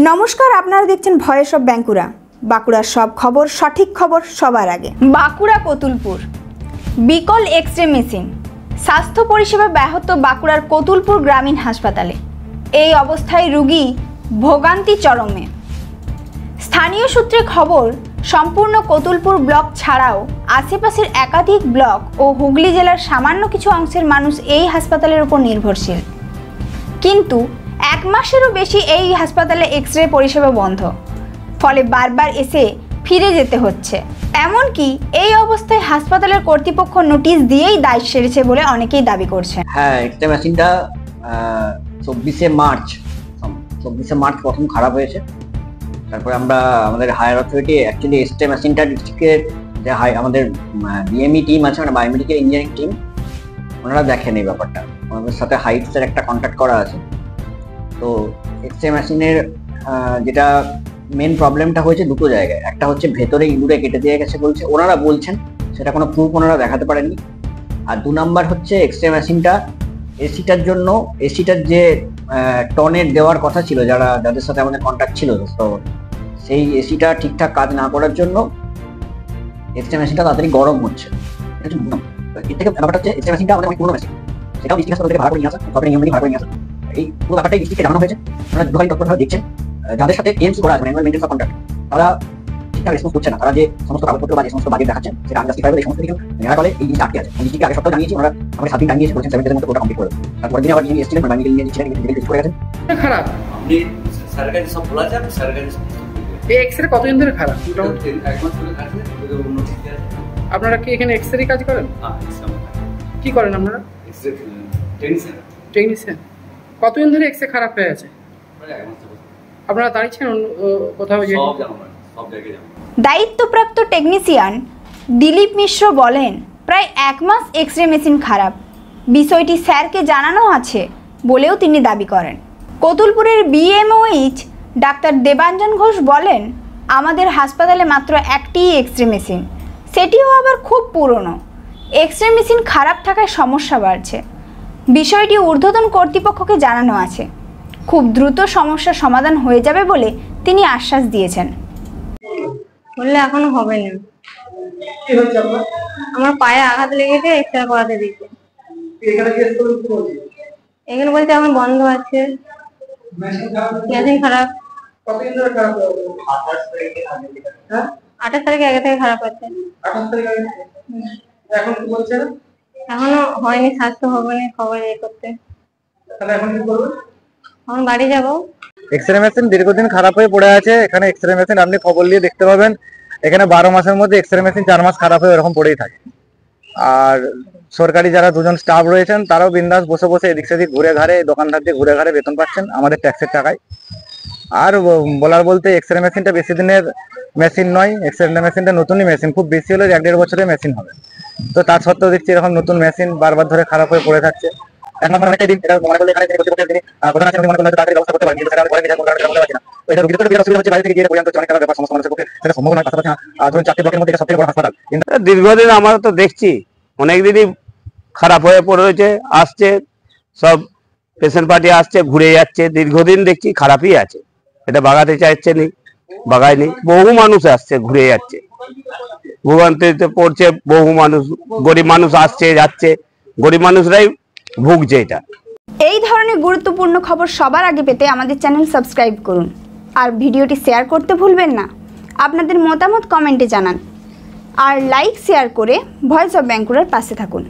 নমস্কার, আপনারা দেখছেন ভয়েস অফ বাঁকুড়া। বাঁকুড়ার সব খবর, সঠিক খবর সবার আগে। বাঁকুড়া কতুলপুর বিকল এক্স রে মেশিন, স্বাস্থ্য পরিষেবা ব্যাহত বাঁকুড়ার কতুলপুর গ্রামীণ হাসপাতালে। এই অবস্থায় রোগী ভোগান্তি চরমে। স্থানীয় সূত্রে খবর, সম্পূর্ণ কতুলপুর ব্লক ছাড়াও আশেপাশের একাধিক ব্লক ও হুগলি জেলার সামান্য কিছু অংশের মানুষ এই হাসপাতালের উপর নির্ভরশীল। কিন্তু এক মাসেরও বেশি এই হাসপাতালে এক্স রে পরিষেবা বন্ধ, ফলে বারবার এসে ফিরে যেতে হচ্ছে। এমনকি এই অবস্থায় হাসপাতালের কর্তৃপক্ষ নোটিশ দিয়েই দায় সেরেছে বলে অনেকেই দাবি করছেন। হ্যাঁ, এক্স রে মেশিনটা 24শে মার্চ প্রথম খারাপ হয়েছে। তারপরে আমরা আমাদের higher authority actually X ray মেশিনটা ডিস্ট্রিক্টের যে আমাদের বিএমই টিম আছে, মানে বায়োমেডিক্যাল ইঞ্জিনিয়ারিং টিম, ওনারা দেখেন এই ব্যাপারটা। আমাদের সাথে হাইটসের একটা কন্ট্যাক্ট করা আছে। তো এক্স রে মেশিনের যেটা মেন প্রবলেমটা হয়েছে দুটো জায়গায়। একটা হচ্ছে ভেতরে ইঁদুরে কেটে দিয়ে গেছে বলছে, ওনারা বলছেন, সেটা কোনো প্রুফ ওনারা দেখাতে পারেননি। আর 2 নাম্বার হচ্ছে এক্স রে মেশিনটা এসিটার যে টনের দেওয়ার কথা ছিল, যাদের সাথে আমাদের কন্ট্যাক্ট ছিল, তো সেই এসিটা ঠিকঠাক কাজ না করার জন্য এক্স রে মেশিনটা তাড়াতাড়ি গরম হচ্ছে। এর থেকে ব্যাপারটা হচ্ছে এক্স রে মেশিনটা আমাদের অনেক পুরনো মেশিন, সেটাও ডিস্ট্রিক্ট হাসপাতাল থেকে ভাড়া করে নিয়ে আসা, সরকারি নিয়ম মেনে ভাড়া করে নিয়ে আসা। এই পুরো ব্যাপারটাই ডিস্ট্রিক্টে জানানো হয়েছে। ওনারা দোকানি তৎপরভাবে দেখছেন। যাদের সাথে এমসি করা আছে, মানে মেইনটেন্স অফ কন্ট্রাক্ট, তারা ঠিকঠাক রেসপন্স করছে না। তারা যে সমস্ত কাগজপত্র বা যে সমস্ত বাজেট দেখাচ্ছেন সেটা আনজাস্টিফাইবল। এই সমস্ত কিছু নেওয়ার ফলে এই জিনিসটা আটকে আছে। ডিস্ট্রিক্টে আগে সপ্তাহে জানিয়েছি, ওনারা আমাদের 7 দিন টাইম দিয়েছে, বলেছেন 7 দিনের মধ্যে ওটা কমপ্লিট করে দেবে। তারপরে দিন আবার যিনি এসেছিলেন, বায়োমেডিক্যাল ইঞ্জিনিয়ারিং ছিলেন, মেডিকেল করে গেছেন। খারাপ আপনি সরকারি সব বলা যায়, সরকারি এই এক্সরে কতদিন ধরে খারাপ? এক মাস ধরে খাচ্ছে, উন্নতি আছে। আপনারা কি এখানে এক্সরে কাজ করেন? হ্যাঁ, কি করেন আপনারা? X-ray technician. কতদিন ধরে এক্সরে খারাপ হয়ে আছে? আপনারা দাঁড়িয়েছেন কোথাও? সব জায়গায় দায়িত্বপ্রাপ্ত টেকনিশিয়ান দিলীপ মিশ্র বলেন, প্রায় 1 মাস এক্স রে মেশিন খারাপ। বিষয়টি স্যারকে জানানো আছে বলেও তিনি দাবি করেন। কতুলপুরের বিএমওইচ ডাক্তার দেবাঞ্জন ঘোষ বলেন, আমাদের হাসপাতালে মাত্র একটিই এক্স রে মেশিন, সেটিও আবার খুব পুরনো। এক্স রে মেশিন খারাপ থাকায় সমস্যা বাড়ছে। বিষয়টি ঊর্ধ্বতন কর্তৃপক্ষকে জানানো আছে। খুব দ্রুত সমস্যার সমাধান হয়ে যাবে বলে তিনি আশ্বাস দিয়েছেন। বললে এখনো হবে না। আমার পায়ে আঘাত লেগেছে, এক্সরে করাতে দিয়েছে। এখানে বলতে এখন বন্ধ আছে, মেশিন খারাপ। 28 তারিখে আগে থেকে খারাপ আছে। এখনো হয়নি, স্বাস্থ্য ভবনে খবর করতে। এখন বাড়ি যাবো। এক্সরে মেশিন দীর্ঘদিন খারাপ হয়ে পড়ে আছে। এখানে এক্সরে মেশিন আপনি খবর নিয়ে দেখতে পাবেন, এখানে 12 মাসের মধ্যে এক্সরে মেশিন 4 মাস খারাপ হয়ে এরকম পড়েই থাকে। আর সরকারি যারা 2 জন স্টাফ রয়েছেন, তারাও বিন্দাস বসে বসে এদিক সেদিক ঘুরে ঘাড়ে, দোকানদার দিয়ে ঘুরে ঘাড়ে বেতন পাচ্ছেন আমাদের ট্যাক্সের টাকায়। আর বলার বলতে এক্সরে মেশিনটা বেশি দিনের মেশিন নয়। এক্সরে মেশিনটা নতুনই মেশিন, খুব বেশি হলে 1-1.5 বছরের মেশিন হবে। তো তার সত্ত্বেও দেখছি এরকম নতুন মেশিন বারবার ধরে খারাপ হয়ে পড়ে থাকছে। দীর্ঘদিন আমরা তো দেখছি অনেকদিনই খারাপ হয়ে পড়েছে, আসছে সব পেশেন্ট পার্টি আসছে, ঘুরে যাচ্ছে। দীর্ঘদিন দেখছি খারাপই আছে, এটা বাগাতে চাইছে নি, বাগায়নি। বহু মানুষ আসছে, ঘুরে যাচ্ছে, ভোগান্তিতে পড়ছে বহু মানুষ। গরিব মানুষ আসছে যাচ্ছে, গরিব মানুষরাই ভুগছে এটা। এই ধরনের গুরুত্বপূর্ণ খবর সবার আগে পেতে আমাদের চ্যানেল সাবস্ক্রাইব করুন আর ভিডিওটি শেয়ার করতে ভুলবেন না। আপনাদের মতামত কমেন্টে জানান আর লাইক শেয়ার করে ভয়েস অফ বাঁকুড়ার পাশে থাকুন।